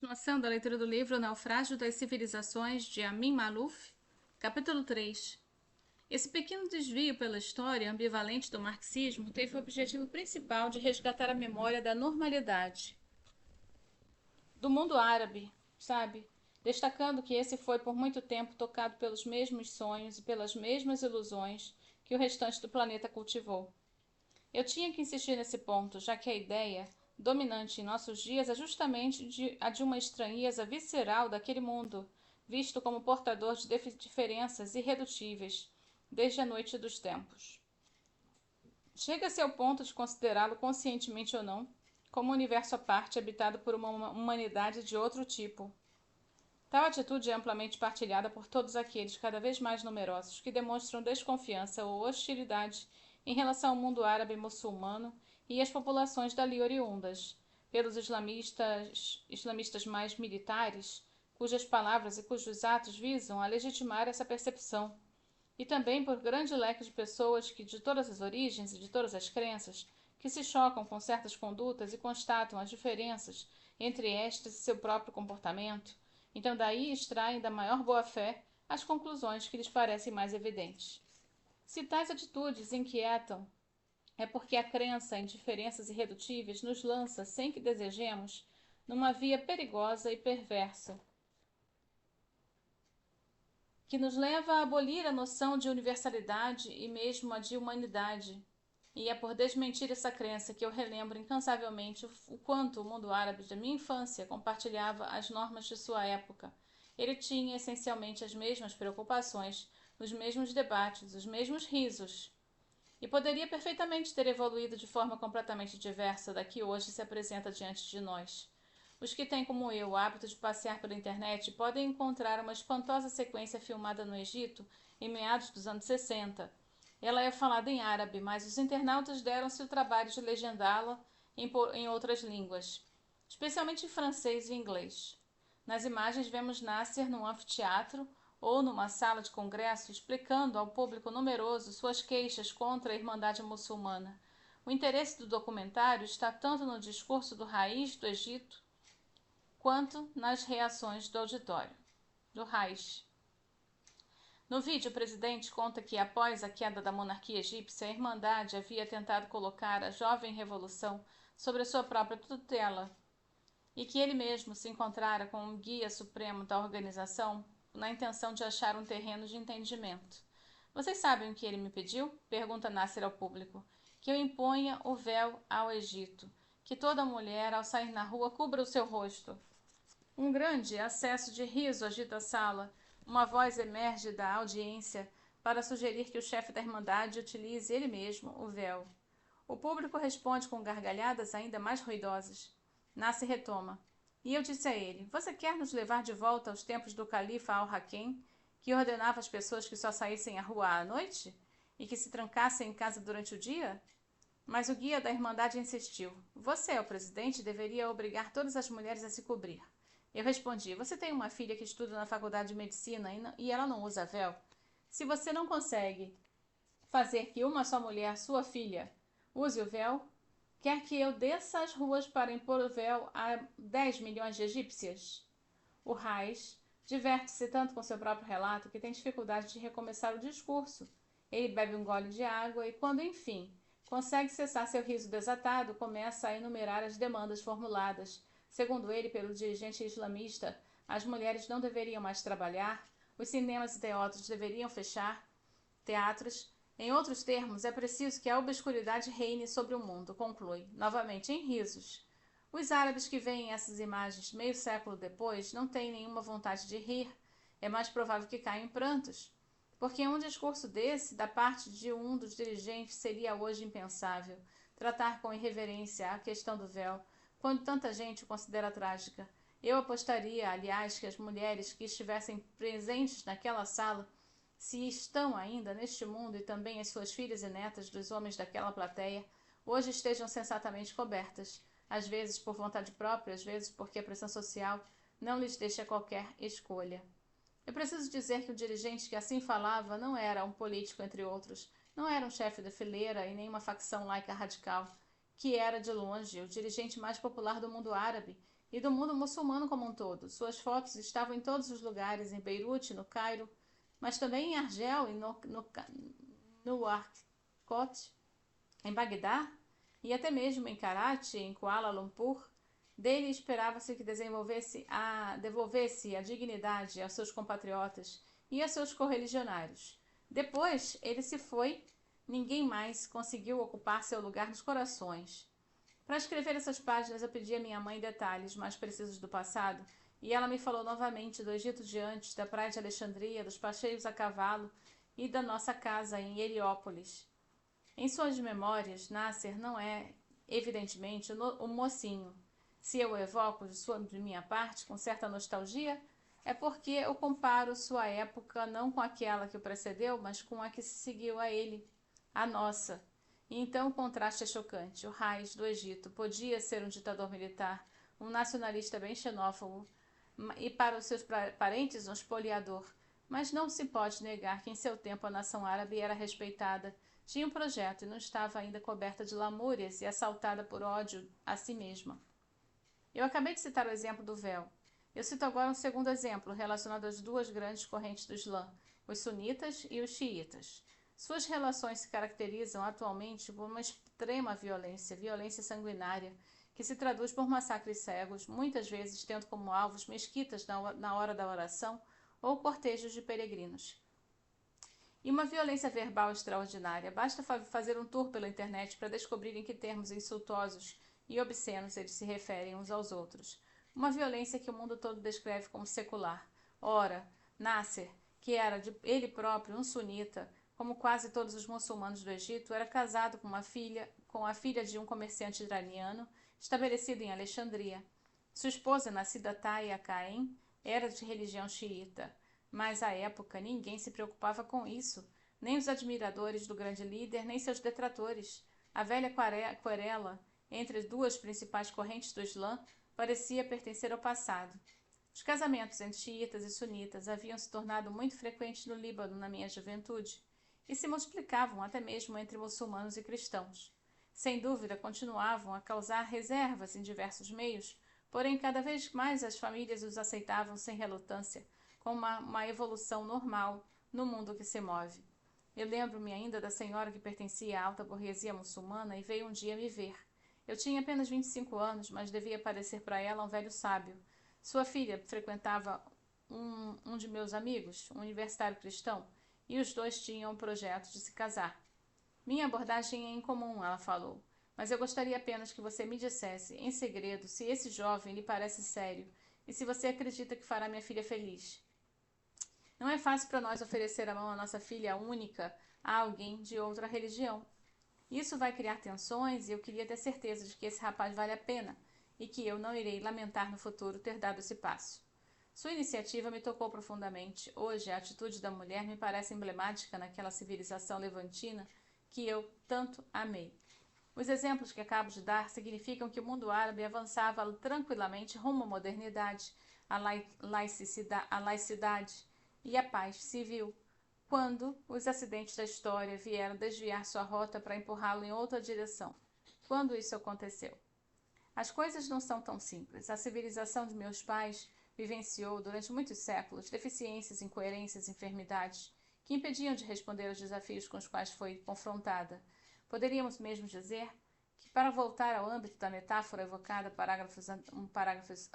Continuação da leitura do livro O Naufrágio das Civilizações, de Amin Maalouf, capítulo 3. Esse pequeno desvio pela história ambivalente do marxismo teve o objetivo principal de resgatar a memória da normalidade do mundo árabe, sabe? Destacando que esse foi por muito tempo tocado pelos mesmos sonhos e pelas mesmas ilusões que o restante do planeta cultivou. Eu tinha que insistir nesse ponto, já que a ideia dominante em nossos dias é justamente a de uma estranheza visceral daquele mundo, visto como portador de diferenças irredutíveis desde a noite dos tempos. Chega-se ao ponto de considerá-lo, conscientemente ou não, como um universo à parte habitado por uma humanidade de outro tipo. Tal atitude é amplamente partilhada por todos aqueles, cada vez mais numerosos, que demonstram desconfiança ou hostilidade em relação ao mundo árabe muçulmano e às populações dali oriundas, pelos islamistas mais militares, cujas palavras e cujos atos visam a legitimar essa percepção, e também por grande leque de pessoas que, de todas as origens e de todas as crenças, que se chocam com certas condutas e constatam as diferenças entre estas e seu próprio comportamento, então daí extraem da maior boa-fé as conclusões que lhes parecem mais evidentes. Se tais atitudes inquietam, é porque a crença em diferenças irredutíveis nos lança, sem que desejemos, numa via perigosa e perversa, que nos leva a abolir a noção de universalidade e mesmo a de humanidade. E é por desmentir essa crença que eu relembro incansavelmente o quanto o mundo árabe da minha infância compartilhava as normas de sua época. Ele tinha essencialmente as mesmas preocupações, os mesmos debates, os mesmos risos. E poderia perfeitamente ter evoluído de forma completamente diversa da que hoje se apresenta diante de nós. Os que têm, como eu, o hábito de passear pela internet podem encontrar uma espantosa sequência filmada no Egito em meados dos anos 60. Ela é falada em árabe, mas os internautas deram-se o trabalho de legendá-la em outras línguas, especialmente em francês e inglês. Nas imagens vemos Nasser num anfiteatro ou numa sala de congresso explicando ao público numeroso suas queixas contra a Irmandade Muçulmana. O interesse do documentário está tanto no discurso do raiz do Egito quanto nas reações do auditório. Do raiz. No vídeo, o presidente conta que, após a queda da monarquia egípcia, a Irmandade havia tentado colocar a jovem revolução sob a sua própria tutela e que ele mesmo se encontrara com um guia supremo da organização na intenção de achar um terreno de entendimento. Vocês sabem o que ele me pediu? Pergunta Nasser ao público. Que eu imponha o véu ao Egito, que toda mulher, ao sair na rua, cubra o seu rosto. Um grande acesso de riso agita a sala. Uma voz emerge da audiência para sugerir que o chefe da Irmandade utilize ele mesmo o véu. O público responde com gargalhadas ainda mais ruidosas. Nasser retoma. E eu disse a ele: Você quer nos levar de volta aos tempos do califa Al-Hakim, que ordenava às pessoas que só saíssem à rua à noite? E que se trancassem em casa durante o dia? Mas o guia da Irmandade insistiu. Você é o presidente e deveria obrigar todas as mulheres a se cobrir. Eu respondi: Você tem uma filha que estuda na faculdade de medicina e ela não usa véu? Se você não consegue fazer que uma só mulher, sua filha, use o véu, quer que eu desça às ruas para impor o véu a 10 milhões de egípcias? O Reis diverte-se tanto com seu próprio relato que tem dificuldade de recomeçar o discurso. Ele bebe um gole de água e, quando enfim consegue cessar seu riso desatado, começa a enumerar as demandas formuladas. Segundo ele, pelo dirigente islamista, as mulheres não deveriam mais trabalhar, os cinemas e teatros deveriam fechar. Em outros termos, é preciso que a obscuridade reine sobre o mundo, conclui, novamente em risos. Os árabes que veem essas imagens meio século depois não têm nenhuma vontade de rir. É mais provável que caiam em prantos. Porque um discurso desse, da parte de um dos dirigentes, seria hoje impensável. Tratar com irreverência a questão do véu, quando tanta gente o considera trágica. Eu apostaria, aliás, que as mulheres que estivessem presentes naquela sala, se estão ainda neste mundo, e também as suas filhas e netas dos homens daquela plateia, hoje estejam sensatamente cobertas, às vezes por vontade própria, às vezes porque a pressão social não lhes deixa qualquer escolha. É preciso dizer que o dirigente que assim falava não era um político entre outros, não era um chefe de fileira e nem uma facção laica radical. que era de longe o dirigente mais popular do mundo árabe e do mundo muçulmano como um todo. Suas fotos estavam em todos os lugares, em Beirute, no Cairo, mas também em Argel e no Arcot, em Bagdá, e até mesmo em Karachi, em Kuala Lumpur. Dele esperava-se que devolvesse a dignidade aos seus compatriotas e a seus correligionários. Depois ele se foi, ninguém mais conseguiu ocupar seu lugar nos corações. Para escrever essas páginas eu pedi a minha mãe detalhes mais precisos do passado, e ela me falou novamente do Egito de antes, da praia de Alexandria, dos passeios a cavalo e da nossa casa em Heliópolis. Em suas memórias, Nasser não é, evidentemente, o mocinho. Se eu o evoco de minha parte com certa nostalgia, é porque eu comparo sua época não com aquela que o precedeu, mas com a que se seguiu a ele, a nossa. E então o contraste é chocante. O raiz do Egito podia ser um ditador militar, um nacionalista bem xenófobo, e para os seus parentes um espoliador. Mas não se pode negar que em seu tempo a nação árabe era respeitada, tinha um projeto e não estava ainda coberta de lamúrias e assaltada por ódio a si mesma. Eu acabei de citar o exemplo do véu. Eu cito agora um segundo exemplo relacionado às duas grandes correntes do Islã, os sunitas e os xiitas. Suas relações se caracterizam atualmente por uma extrema violência sanguinária, que se traduz por massacres cegos, muitas vezes tendo como alvos mesquitas na hora da oração ou cortejos de peregrinos. E uma violência verbal extraordinária. Basta fazer um tour pela internet para descobrir em que termos insultuosos e obscenos eles se referem uns aos outros. Uma violência que o mundo todo descreve como secular. Ora, Nasser, que era ele próprio um sunita, como quase todos os muçulmanos do Egito, era casado com a filha de um comerciante iraniano estabelecido em Alexandria. Sua esposa, nascida Taya Caim, era de religião xiita. Mas à época ninguém se preocupava com isso, nem os admiradores do grande líder, nem seus detratores. A velha querela entre as duas principais correntes do Islã parecia pertencer ao passado. Os casamentos entre xiitas e sunitas haviam se tornado muito frequentes no Líbano na minha juventude e se multiplicavam até mesmo entre muçulmanos e cristãos. Sem dúvida, continuavam a causar reservas em diversos meios, porém cada vez mais as famílias os aceitavam sem relutância, como uma evolução normal no mundo que se move. Eu lembro-me ainda da senhora que pertencia à alta burguesia muçulmana e veio um dia me ver. Eu tinha apenas 25 anos, mas devia parecer para ela um velho sábio. Sua filha frequentava um de meus amigos, um universitário cristão, e os dois tinham o projeto de se casar. Minha abordagem é incomum, ela falou, mas eu gostaria apenas que você me dissesse, em segredo, se esse jovem lhe parece sério e se você acredita que fará minha filha feliz. Não é fácil para nós oferecer a mão à nossa filha única a alguém de outra religião. Isso vai criar tensões e eu queria ter certeza de que esse rapaz vale a pena e que eu não irei lamentar no futuro ter dado esse passo. Sua iniciativa me tocou profundamente. Hoje, a atitude da mulher me parece emblemática naquela civilização levantina que eu tanto amei. Os exemplos que acabo de dar significam que o mundo árabe avançava tranquilamente rumo à modernidade, à laicidade e à paz civil, quando os acidentes da história vieram desviar sua rota para empurrá-lo em outra direção. Quando isso aconteceu? As coisas não são tão simples. A civilização de meus pais vivenciou durante muitos séculos deficiências, incoerências, enfermidades que impediam de responder aos desafios com os quais foi confrontada. Poderíamos mesmo dizer que, para voltar ao âmbito da metáfora evocada parágrafos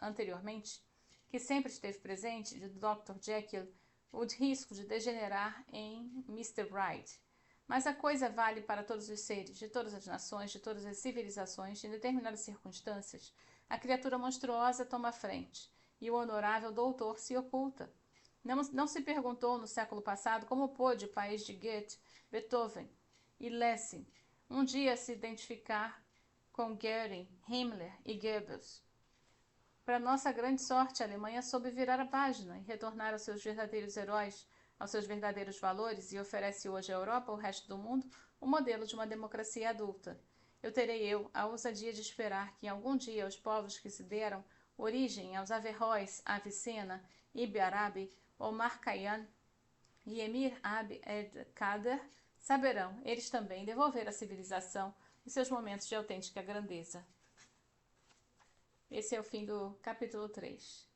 anteriormente, que sempre esteve presente, de Dr. Jekyll, o risco de degenerar em Mr. Hyde. Mas a coisa vale para todos os seres, de todas as nações, de todas as civilizações. Em determinadas circunstâncias, a criatura monstruosa toma a frente e o honorável doutor se oculta. Não se perguntou no século passado como pôde o país de Goethe, Beethoven e Lessing um dia se identificar com Goering, Himmler e Goebbels. Para nossa grande sorte, a Alemanha soube virar a página e retornar aos seus verdadeiros heróis, aos seus verdadeiros valores, e oferece hoje à Europa, ao resto do mundo, o modelo de uma democracia adulta. Eu terei a ousadia de esperar que algum dia os povos que se deram origem aos Averroes, Avicena, Ibn Arabi, Omar Khayyam e Emir Abd el-Kader saberão, eles também, devolver à civilização e seus momentos de autêntica grandeza. Esse é o fim do capítulo 3.